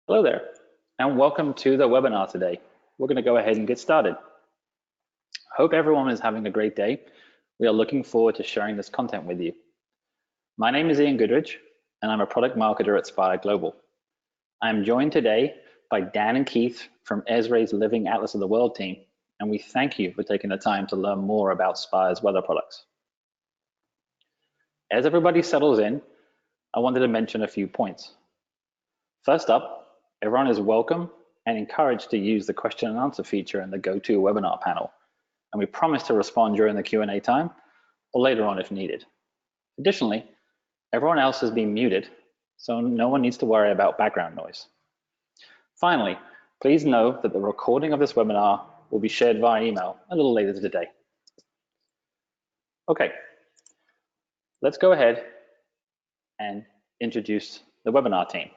Hello there, and welcome to the webinar today. We're going to go ahead and get started. Hope everyone is having a great day. We are looking forward to sharing this content with you. My name is Ian Goodrich, and I'm a product marketer at Spire Global. I'm joined today by Dan and Keith from Esri's Living Atlas of the World team, and we thank you for taking the time to learn more about Spire's weather products. As everybody settles in, I wanted to mention a few points. First up, everyone is welcome and encouraged to use the question and answer feature in the GoToWebinar panel, and we promise to respond during the Q&A time or later on if needed. Additionally, everyone else has been muted, so no one needs to worry about background noise. Finally, please know that the recording of this webinar will be shared via email a little later today. Okay, let's go ahead and introduce the webinar team.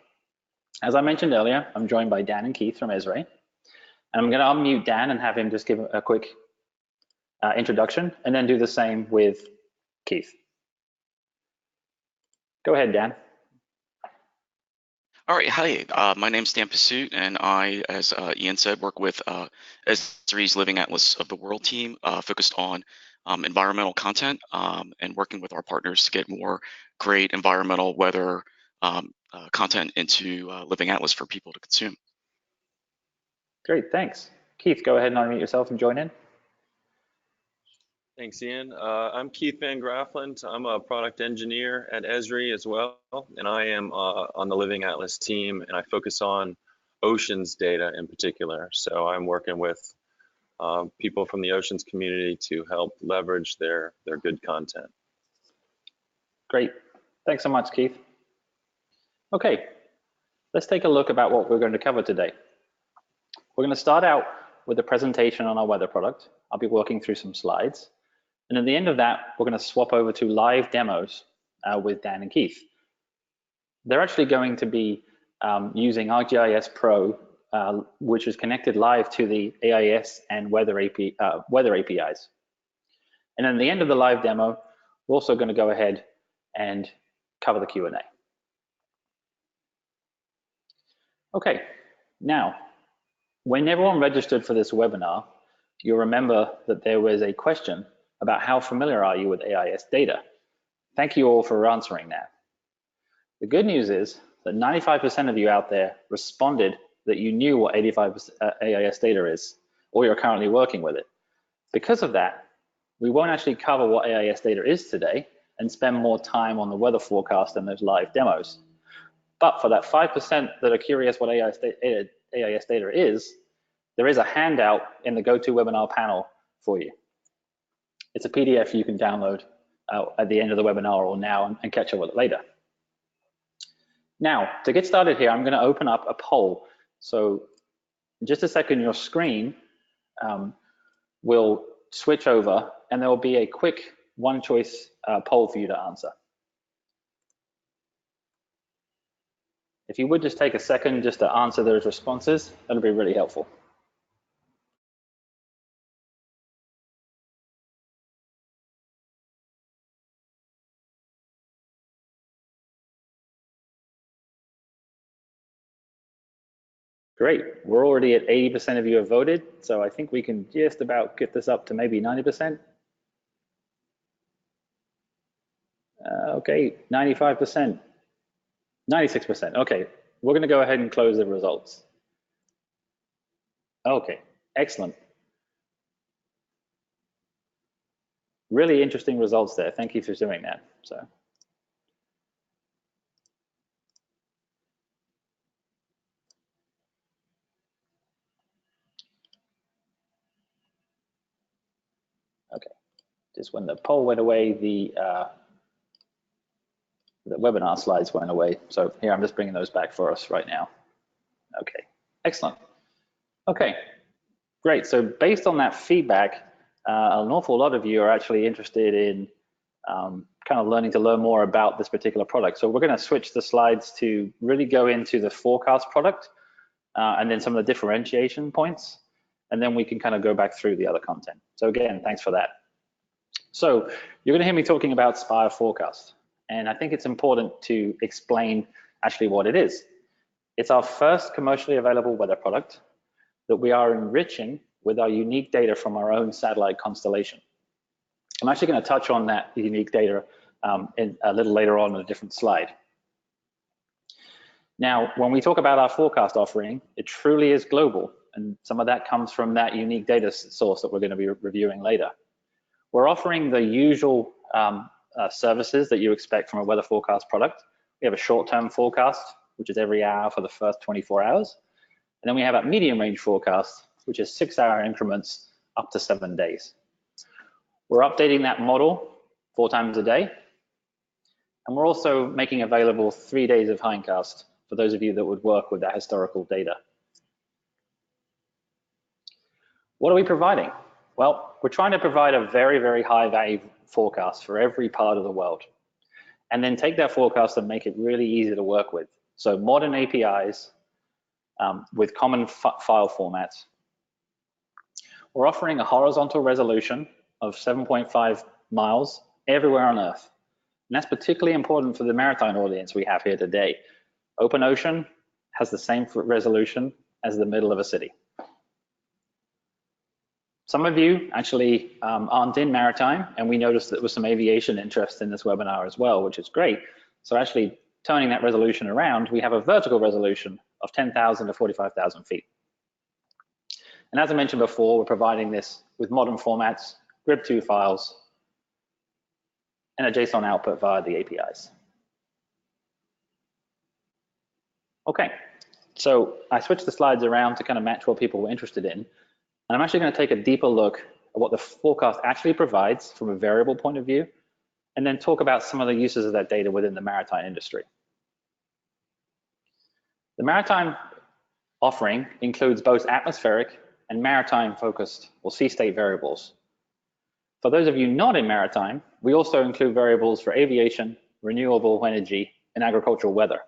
As I mentioned earlier, I'm joined by Dan and Keith from Esri, and I'm going to unmute Dan and have him just give a quick introduction, and then do the same with Keith. Go ahead, Dan. All right, hi, my name's Dan Pursuit, and I, as Ian said, work with Esri's Living Atlas of the World team, focused on environmental content and working with our partners to get more great environmental weather content into Living Atlas for people to consume. Great, thanks. Keith, go ahead and unmute yourself and join in. Thanks, Ian. I'm Keith Van Graafland. I'm a product engineer at Esri as well, and I am on the Living Atlas team, and I focus on oceans data in particular. So I'm working with people from the oceans community to help leverage their good content. Great. Thanks so much, Keith. Okay, let's take a look about what we're going to cover today. We're going to start out with a presentation on our weather product. I'll be working through some slides. And at the end of that, we're going to swap over to live demos with Dan and Keith. They're actually going to be using ArcGIS Pro, which is connected live to the AIS and weather APIs. And at the end of the live demo, we're also going to go ahead and cover the Q&A. Okay, now, when everyone registered for this webinar, you'll remember that there was a question about how familiar are you with AIS data. Thank you all for answering that. The good news is that 95% of you out there responded that you knew what 85% AIS data is, or you're currently working with it. Because of that, we won't actually cover what AIS data is today and spend more time on the weather forecast and those live demos. But for that 5% that are curious what AIS data is, there is a handout in the GoToWebinar panel for you. It's a PDF you can download at the end of the webinar or now and catch up with it later. Now, to get started here, I'm going to open up a poll. So in just a second, your screen will switch over and there will be a quick one-choice poll for you to answer. If you would just take a second just to answer those responses, that'll be really helpful. Great, we're already at 80% of you have voted, so I think we can just about get this up to maybe 90%. Okay, 95%. 96%, okay. We're gonna go ahead and close the results. Okay, excellent. Really interesting results there. Thank you for doing that. So. Okay, just when the poll went away, the webinar slides went away. So here, I'm just bringing those back for us right now. Okay, excellent. Okay, great. So based on that feedback, an awful lot of you are actually interested in kind of learn more about this particular product. So we're going to switch the slides to really go into the forecast product and then some of the differentiation points, and then we can kind of go back through the other content. So again, thanks for that. So you're going to hear me talking about Spire Forecast. And I think it's important to explain actually what it is. It's our first commercially available weather product that we are enriching with our unique data from our own satellite constellation. I'm actually going to touch on that unique data in a little later on in a different slide. Now, when we talk about our forecast offering, it truly is global, and some of that comes from that unique data source that we're going to be reviewing later. We're offering the usual services that you expect from a weather forecast product. We have a short-term forecast, which is every hour for the first 24 hours. And then we have a medium-range forecast, which is 6-hour increments up to 7 days. We're updating that model 4 times a day. And we're also making available 3 days of hindcast for those of you that would work with that historical data. What are we providing? Well, we're trying to provide a very, very high value forecast for every part of the world, and then take that forecast and make it really easy to work with. So modern APIs with common file formats. We're offering a horizontal resolution of 7.5 miles everywhere on Earth. And that's particularly important for the maritime audience we have here today. Open ocean has the same resolution as the middle of a city. Some of you actually aren't in maritime, and we noticed that there was some aviation interest in this webinar as well, which is great. So actually turning that resolution around, we have a vertical resolution of 10,000 to 45,000 feet. And as I mentioned before, we're providing this with modern formats, GRIB2 files, and a JSON output via the APIs. Okay, so I switched the slides around to kind of match what people were interested in. And I'm actually going to take a deeper look at what the forecast actually provides from a variable point of view, and then talk about some of the uses of that data within the maritime industry. The maritime offering includes both atmospheric and maritime focused or sea state variables. For those of you not in maritime, we also include variables for aviation, renewable energy, and agricultural weather.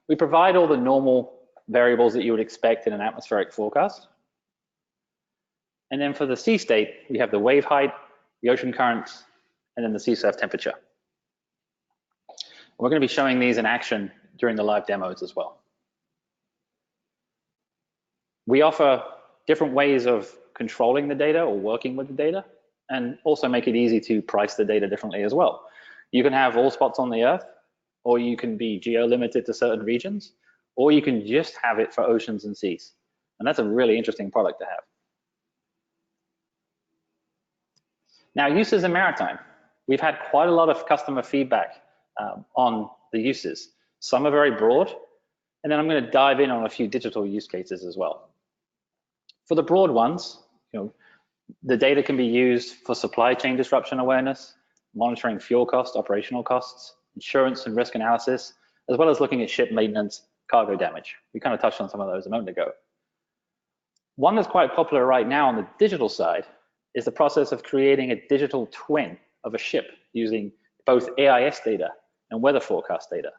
We provide all the normal variables that you would expect in an atmospheric forecast. And then for the sea state, we have the wave height, the ocean currents, and then the sea surf temperature. We're going to be showing these in action during the live demos as well. We offer different ways of controlling the data or working with the data, and also make it easy to price the data differently as well. You can have all spots on the Earth, or you can be geo-limited to certain regions, or you can just have it for oceans and seas. And that's a really interesting product to have. Now, uses in maritime. We've had quite a lot of customer feedback on the uses. Some are very broad, and then I'm going to dive in on a few digital use cases as well. For the broad ones, the data can be used for supply chain disruption awareness, monitoring fuel costs, operational costs, insurance and risk analysis, as well as looking at ship maintenance, cargo damage. We kind of touched on some of those a moment ago. One that's quite popular right now on the digital side is the process of creating a digital twin of a ship using both AIS data and weather forecast data.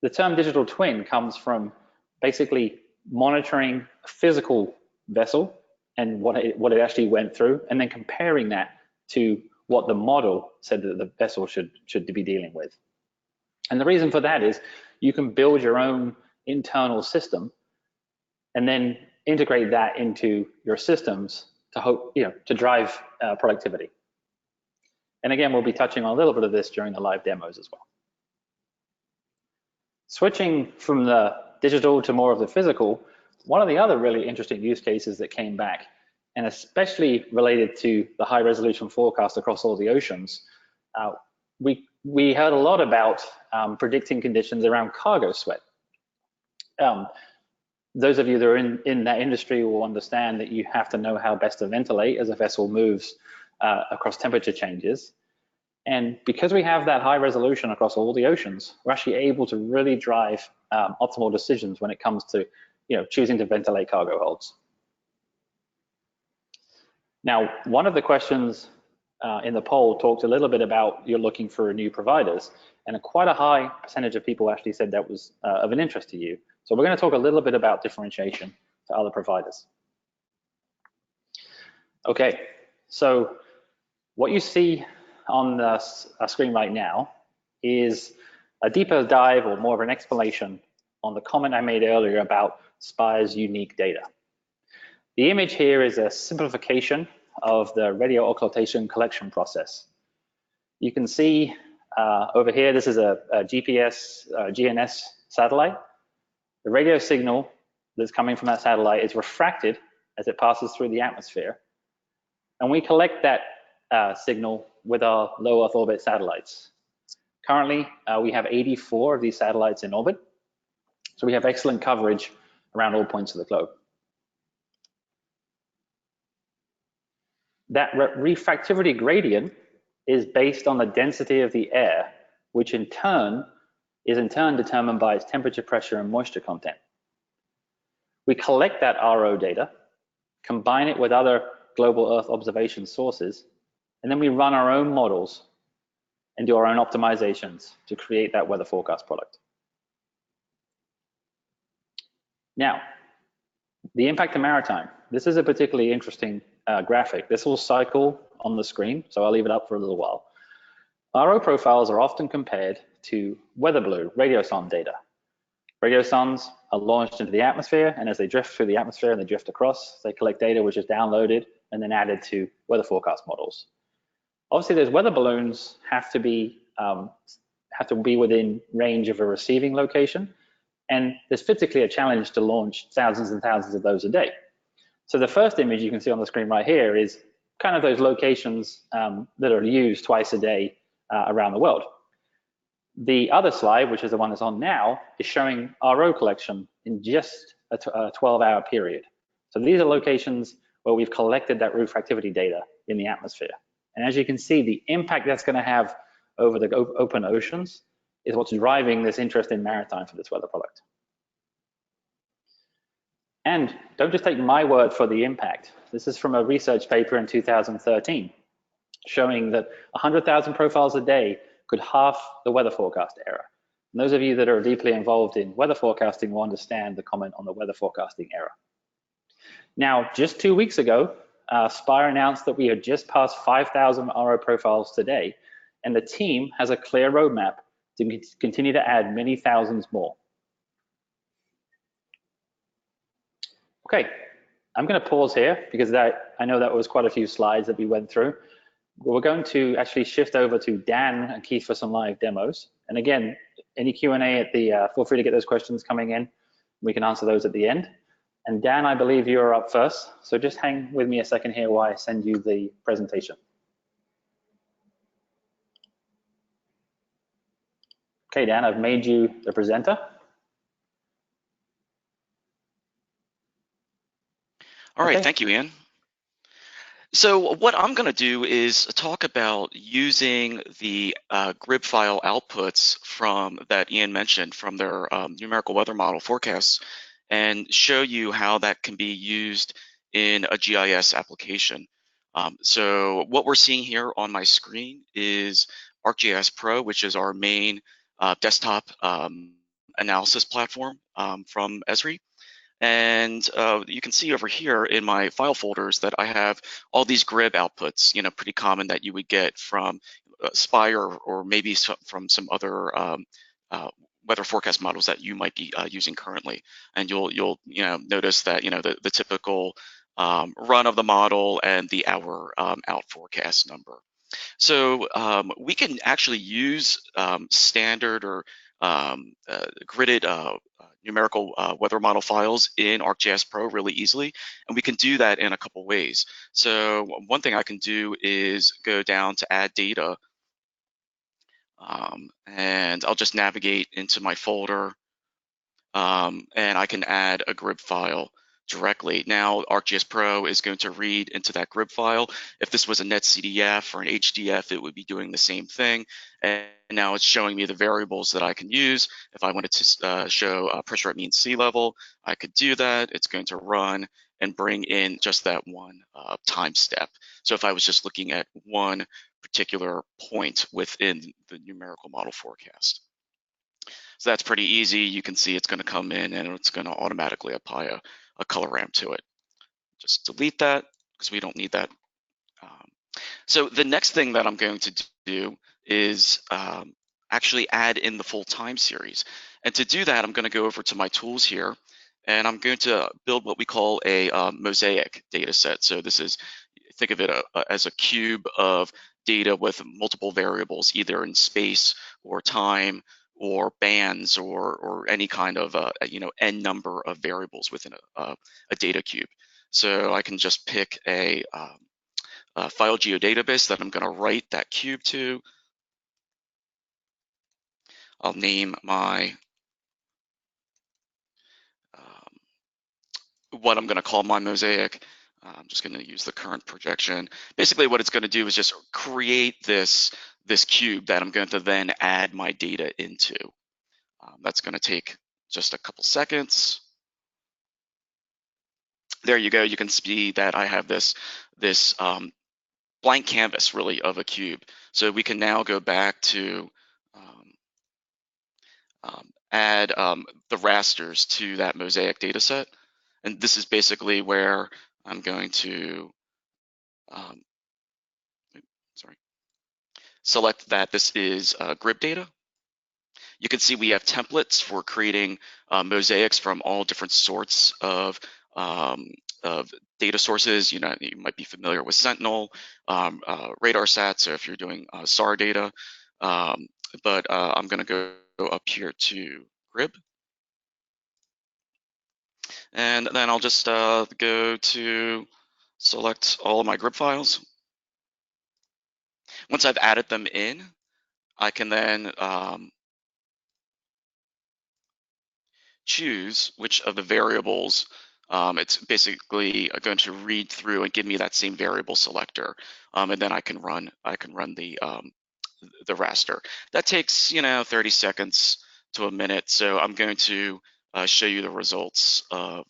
The term digital twin comes from basically monitoring a physical vessel and what it actually went through, and then comparing that to what the model said that the vessel should be dealing with. And the reason for that is you can build your own internal system and then integrate that into your systems to drive productivity. And again, we'll be touching on a little bit of this during the live demos as well. Switching from the digital to more of the physical, one of the other really interesting use cases that came back, and especially related to the high resolution forecast across all the oceans, we heard a lot about predicting conditions around cargo sweat. Those of you that are in that industry will understand that you have to know how best to ventilate as a vessel moves across temperature changes. And because we have that high resolution across all the oceans, we're actually able to really drive optimal decisions when it comes to choosing to ventilate cargo holds. Now, one of the questions in the poll talked a little bit about you're looking for new providers, and quite a high percentage of people actually said that was of an interest to you. So we're going to talk a little bit about differentiation to other providers. Okay, so what you see on the screen right now is a deeper dive or more of an explanation on the comment I made earlier about Spire's unique data. The image here is a simplification of the radio occultation collection process. You can see over here, this is a GPS, GNS satellite. The radio signal that's coming from that satellite is refracted as it passes through the atmosphere. And we collect that signal with our low Earth orbit satellites. Currently, we have 84 of these satellites in orbit. So we have excellent coverage around all points of the globe. That refractivity gradient is based on the density of the air, which is in turn determined by its temperature, pressure, and moisture content. We collect that RO data, combine it with other global Earth observation sources, and then we run our own models and do our own optimizations to create that weather forecast product. Now, the impact of maritime. This is a particularly interesting graphic. This will cycle on the screen, so I'll leave it up for a little while. RO profiles are often compared to weather balloon radiosonde data. Radiosondes are launched into the atmosphere, and as they drift through the atmosphere and they drift across, they collect data which is downloaded and then added to weather forecast models. Obviously, those weather balloons have to be within range of a receiving location, and there's physically a challenge to launch thousands and thousands of those a day. So the first image you can see on the screen right here is kind of those locations that are used twice a day around the world. The other slide, which is the one that's on now, is showing RO collection in just a 12-hour period. So these are locations where we've collected that refractivity data in the atmosphere. And as you can see, the impact that's going to have over the open oceans is what's driving this interest in maritime for this weather product. And don't just take my word for the impact. This is from a research paper in 2013, showing that 100,000 profiles a day could halve the weather forecast error. And those of you that are deeply involved in weather forecasting will understand the comment on the weather forecasting error. Now, just 2 weeks ago, Spire announced that we had just passed 5,000 RO profiles today, and the team has a clear roadmap to continue to add many thousands more. Okay, I'm going to pause here because I know that was quite a few slides that we went through. We're going to actually shift over to Dan and Keith for some live demos. And again, any Q&A at the, feel free to get those questions coming in. We can answer those at the end. And Dan, I believe you're up first. So just hang with me a second here while I send you the presentation. Okay, Dan, I've made you the presenter. All right, Okay. Thank you, Ian. So what I'm going to do is talk about using the grid file outputs that Ian mentioned from their numerical weather model forecasts and show you how that can be used in a GIS application. So what we're seeing here on my screen is ArcGIS Pro, which is our main desktop analysis platform from Esri. And you can see over here in my file folders that I have all these GRIB outputs, pretty common that you would get from Spire or maybe from some other weather forecast models that you might be using currently. And you'll notice that the typical run of the model and the hour out forecast number. So we can actually use standard or gridded numerical weather model files in ArcGIS Pro really easily, and we can do that in a couple ways. So one thing I can do is go down to add data, and I'll just navigate into my folder, and I can add a GRIB file directly. Now ArcGIS Pro is going to read into that GRIB file. If this was a NetCDF or an HDF, it would be doing the same thing. And now it's showing me the variables that I can use. If I wanted to show pressure at mean sea level, I could do that. It's going to run and bring in just that one time step. So if I was just looking at one particular point within the numerical model forecast. So that's pretty easy. You can see it's going to come in and it's going to automatically apply a color ramp to it. Just delete that because we don't need that. So the next thing that I'm going to do is actually add in the full time series. And to do that, I'm going to go over to my tools here, and I'm going to build what we call a mosaic data set. So this is, think of it as a cube of data with multiple variables, either in space or time or bands or any kind of n number of variables within a data cube. So I can just pick a file geodatabase that I'm going to write that cube to. I'll name my what I'm going to call my mosaic. I'm just going to use the current projection. Basically, what it's going to do is just create this cube that I'm going to then add my data into. That's going to take just a couple seconds. There you go. You can see that I have this blank canvas, really, of a cube. So we can now go back to add the rasters to that mosaic data set. And this is basically where I'm going to select that this is grid data. You can see we have templates for creating mosaics from all different sorts of data sources. You might be familiar with Sentinel, RadarSat, so if you're doing SAR data. But I'm going to go up here to Grib. And then I'll just go to select all of my Grib files. Once I've added them in, I can then choose which of the variables. It's basically going to read through and give me that same variable selector, and then I can run the raster. That takes 30 seconds to a minute. So I'm going to show you the results of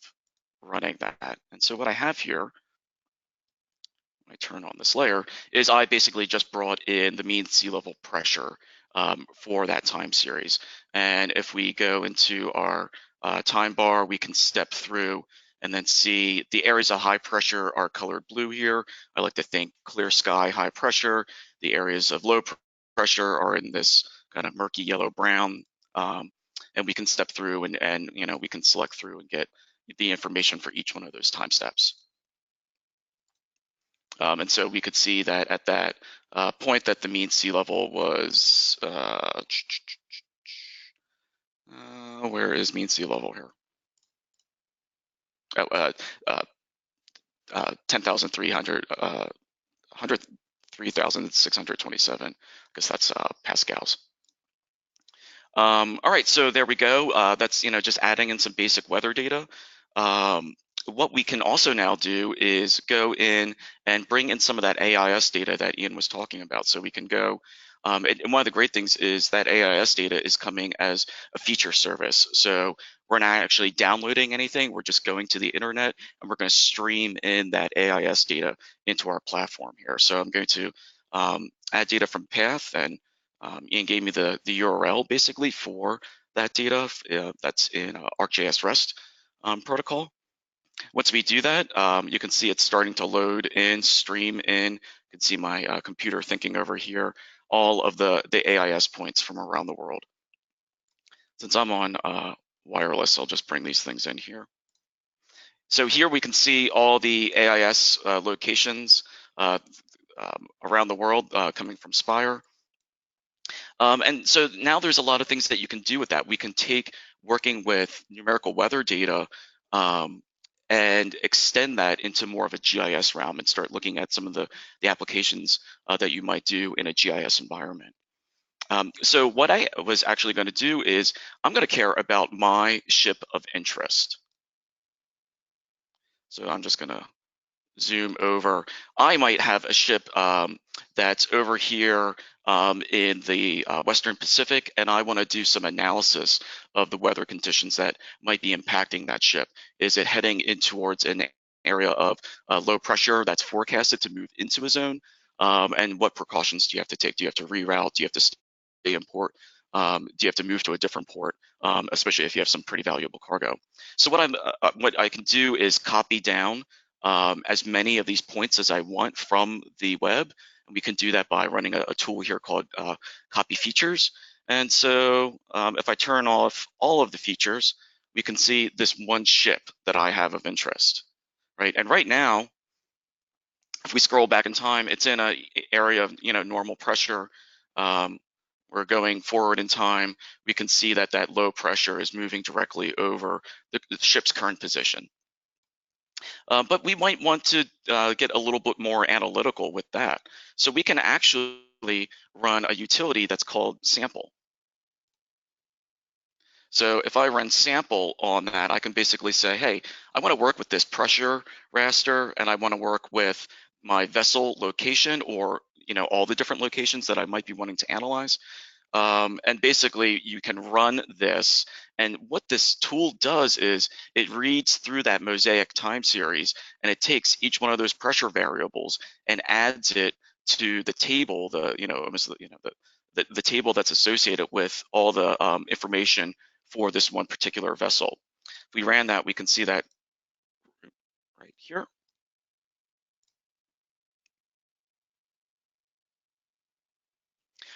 running that. And so what I have here, I turn on this layer, is I basically just brought in the mean sea level pressure for that time series. And if we go into our time bar, we can step through and then see the areas of high pressure are colored blue here. I like to think clear sky, high pressure. The areas of low pressure are in this kind of murky yellow brown. And we can step through and we can select through and get the information for each one of those time steps. And so we could see that at that point that the mean sea level was, where is mean sea level here? 10,300, 103,627, because that's pascals. All right, so there we go. That's just adding in some basic weather data. What we can also now do is go in and bring in some of that AIS data that Ian was talking about. So we can go, and one of the great things is that AIS data is coming as a feature service. So we're not actually downloading anything. We're just going to the internet and we're going to stream in that AIS data into our platform here. So I'm going to add data from Path, and Ian gave me the URL basically for that data that's in ArcGIS REST protocol. Once we do that, you can see it's starting to load in, stream in. You can see my computer thinking over here, all of the AIS points from around the world. Since I'm on wireless, I'll just bring these things in here. So here we can see all the AIS locations around the world coming from Spire. And so now there's a lot of things that you can do with that. We can take working with numerical weather data and extend that into more of a GIS realm and start looking at some of the applications that you might do in a GIS environment. So what I was actually going to do is I'm going to care about my ship of interest. So I'm just going to zoom over. I might have a ship that's over here in the Western Pacific, and I want to do some analysis of the weather conditions that might be impacting that ship. Is it heading in towards an area of low pressure that's forecasted to move into a zone? And what precautions do you have to take? Do you have to reroute? Do you have to stay in port? Do you have to move to a different port, especially if you have some pretty valuable cargo? So what I can do is copy down as many of these points as I want from the web. And we can do that by running a tool here called Copy Features. And so if I turn off all of the features, we can see this one ship that I have of interest, right? And right now, if we scroll back in time, it's in an area of normal pressure. We're going forward in time. We can see that that low pressure is moving directly over the ship's current position. But we might want to get a little bit more analytical with that. So we can actually run a utility that's called sample. So if I run sample on that, I can basically say, hey, I want to work with this pressure raster, and I want to work with my vessel location, or all the different locations that I might be wanting to analyze. And basically, you can run this. And what this tool does is it reads through that mosaic time series, and it takes each one of those pressure variables and adds it to the table, the table that's associated with all the information for this one particular vessel. If we ran that, we can see that right here.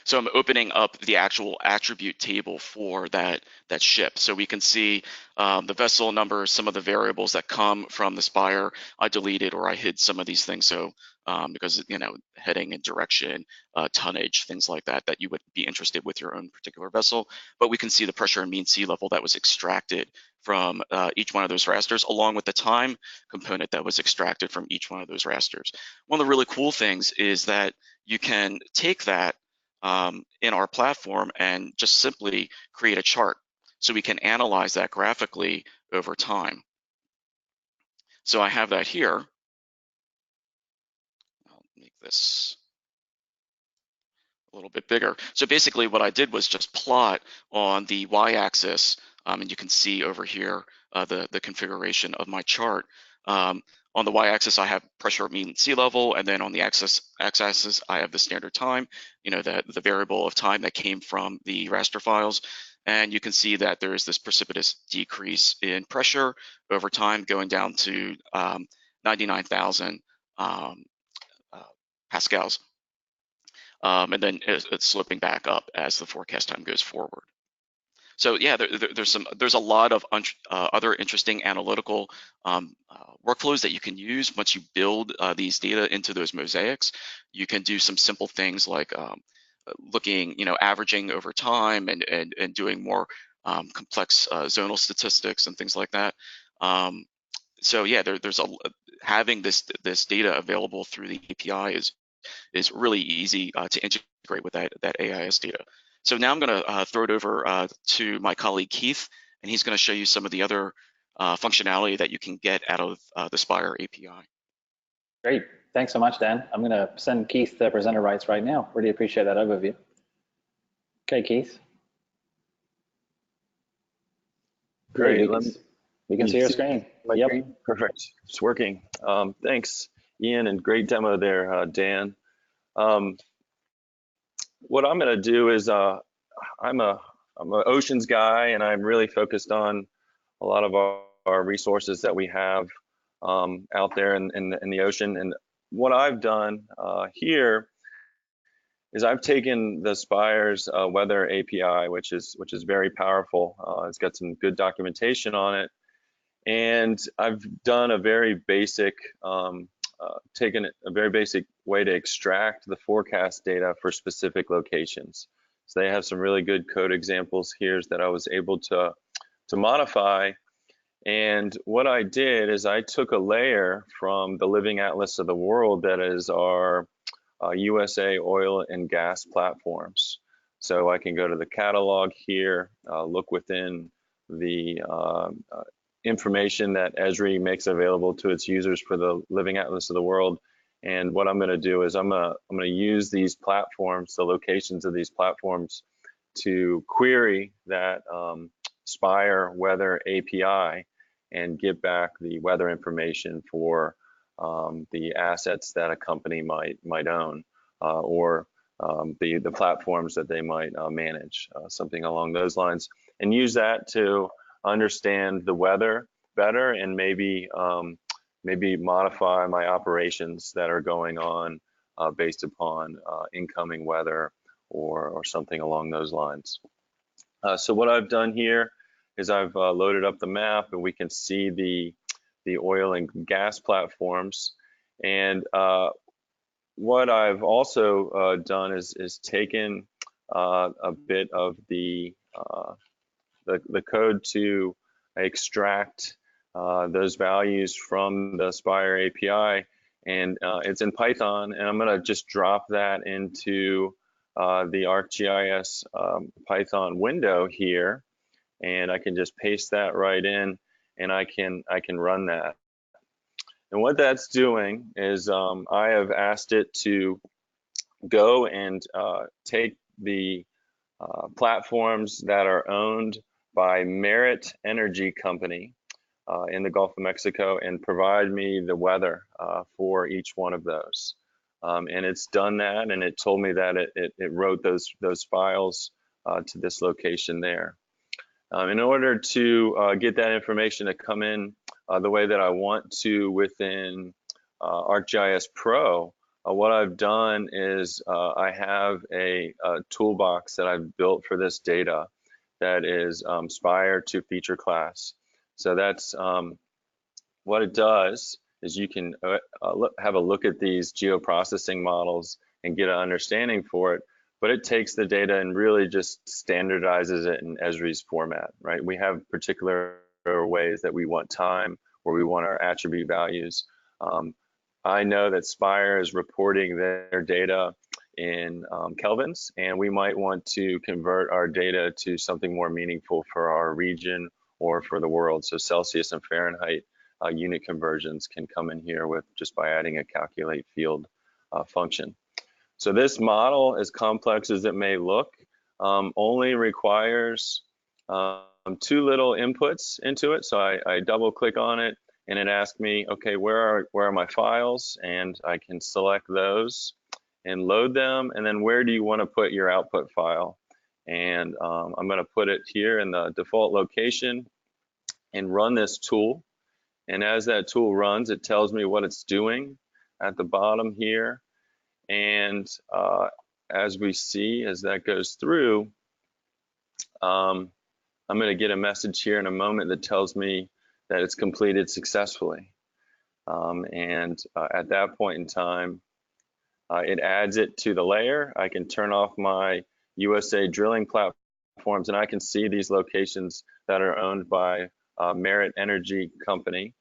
So I'm opening up the actual attribute table for that ship. So we can see the vessel number, some of the variables that come from the Spire. I deleted or I hid some of these things. So because, heading and direction, tonnage, things like that, that you would be interested with your own particular vessel. But we can see the pressure and mean sea level that was extracted from each one of those rasters, along with the time component that was extracted from each one of those rasters. One of the really cool things is that you can take that in our platform and just simply create a chart so we can analyze that graphically over time. So I have that here. I'll make this a little bit bigger. So basically what I did was just plot on the y-axis, and you can see over here the configuration of my chart. On the y-axis, I have pressure, mean sea level, and then on the x-axis, I have the standard time, the variable of time that came from the raster files. And you can see that there is this precipitous decrease in pressure over time, going down to 99,000 pascals. And then it's slipping back up as the forecast time goes forward. So yeah, there's a lot of other interesting analytical workflows that you can use once you build these data into those mosaics. You can do some simple things like looking, averaging over time and doing more complex zonal statistics and things like that. So yeah, having this data available through the API is really easy to integrate with that AIS data. So now I'm going to throw it over to my colleague Keith, and he's going to show you some of the other functionality that you can get out of the Spire API. Great. Thanks so much, Dan. I'm going to send Keith the presenter rights right now. Really appreciate that overview. Okay, Keith. Great. We can see your screen. Yep. Screen? Perfect. It's working. Thanks, Ian, and great demo there, Dan. What I'm going to do is I'm an oceans guy, and I'm really focused on a lot of our resources that we have out there in the ocean. And what I've done here is I've taken the Spire's weather API, which is very powerful. It's got some good documentation on it, and I've done a very basic taken a very basic way to extract the forecast data for specific locations. So they have some really good code examples here that I was able to modify. And what I did is I took a layer from the Living Atlas of the World that is our USA oil and gas platforms. So I can go to the catalog here, look within the information that Esri makes available to its users for the Living Atlas of the World. And what I'm going to do is I'm going to use these platforms, the locations of these platforms, to query that Spire weather API and get back the weather information for the assets that a company might own or the platforms that they might manage, something along those lines, and use that to understand the weather better and maybe modify my operations that are going on based upon incoming weather or something along those lines. So what I've done here is I've loaded up the map, and we can see the oil and gas platforms. And what I've also done is taken a bit of the code to extract those values from the Spire API, and it's in Python, and I'm going to just drop that into the ArcGIS Python window here, and I can just paste that right in, and I can run that. And what that's doing is I have asked it to go and take the platforms that are owned by Merit Energy Company in the Gulf of Mexico and provide me the weather for each one of those. And it's done that, and it told me that it wrote those files to this location there. In order to get that information to come in the way that I want to within ArcGIS Pro, what I've done is I have a toolbox that I've built for this data that is Spire to feature class. So that's what it does is you can have a look at these geoprocessing models and get an understanding for it, but it takes the data and really just standardizes it in Esri's format, right? We have particular ways that we want time, or we want our attribute values. I know that Spire is reporting their data in kelvins, and we might want to convert our data to something more meaningful for our region or for the world. So Celsius and Fahrenheit unit conversions can come in here with just by adding a calculate field function. So this model, as complex as it may look, only requires 2 little inputs into it. So I double click on it, and it asks me, okay, where are my files? And I can select those and load them. And then where do you want to put your output file? And I'm going to put it here in the default location and run this tool. And as that tool runs, it tells me what it's doing at the bottom here. And as we see, as that goes through, I'm going to get a message here in a moment that tells me that it's completed successfully. And at that point in time, it adds it to the layer. I can turn off my USA drilling platforms, and I can see these locations that are owned by Merit Energy Company.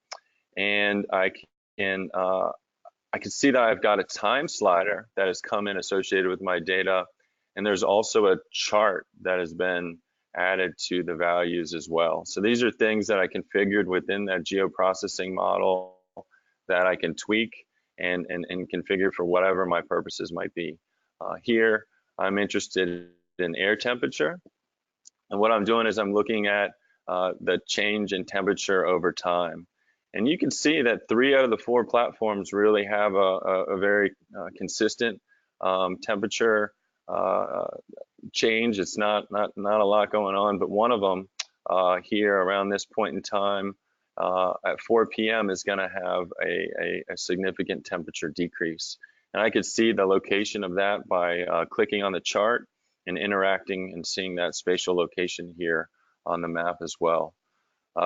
And I can see that I've got a time slider that has come in associated with my data. And there's also a chart that has been added to the values as well. So these are things that I configured within that geoprocessing model that I can tweak and configure for whatever my purposes might be. Here, I'm interested in air temperature. And what I'm doing is I'm looking at the change in temperature over time. And you can see that 3 out of the 4 platforms really have a very consistent temperature change. It's not a lot going on, but one of them here around this point in time at 4 p.m. is going to have a significant temperature decrease. And I could see the location of that by clicking on the chart and interacting and seeing that spatial location here on the map as well.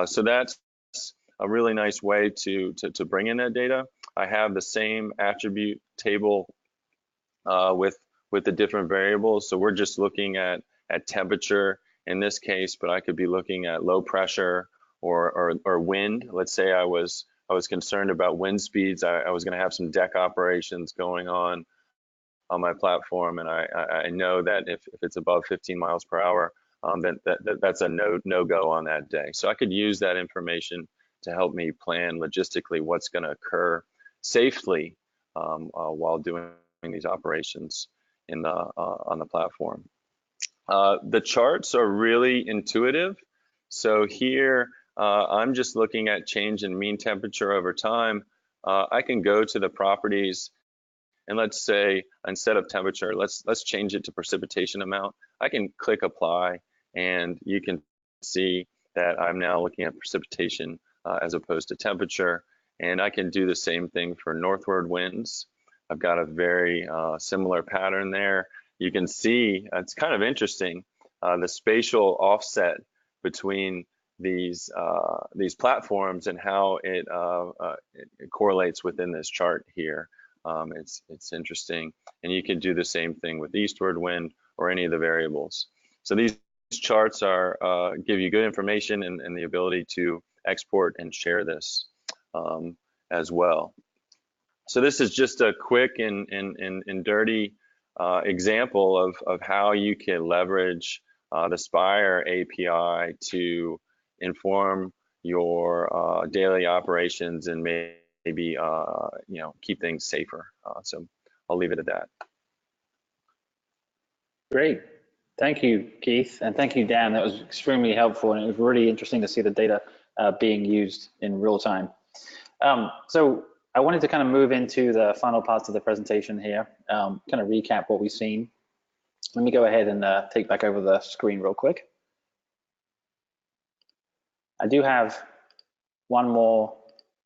So that's a really nice way to bring in that data. I have the same attribute table with the different variables. So we're just looking at temperature in this case, but I could be looking at low pressure or wind. Let's say I was concerned about wind speeds. I was going to have some deck operations going on my platform, and I know that if it's above 15 miles per hour, then that's a no-go on that day. So I could use that information to help me plan logistically what's going to occur safely while doing these operations on the platform. The charts are really intuitive. So here I'm just looking at change in mean temperature over time. I can go to the properties, and let's say instead of temperature, let's change it to precipitation amount. I can click apply, and you can see that I'm now looking at precipitation as opposed to temperature. And I can do the same thing for northward winds. I've got a very similar pattern there. you can see, it's kind of interesting, the spatial offset between these platforms and how it correlates within this chart here. It's interesting, and you can do the same thing with eastward wind or any of the variables. So these charts are give you good information and the ability to export and share this as well. So this is just a quick and dirty example of how you can leverage the Spire API to inform your daily operations and maybe keep things safer. So I'll leave it at that. Great. Thank you, Keith, and thank you, Dan. That was extremely helpful, and it was really interesting to see the data being used in real time. So I wanted to kind of move into the final parts of the presentation here, kind of recap what we've seen. Let me go ahead and take back over the screen real quick. I do have one more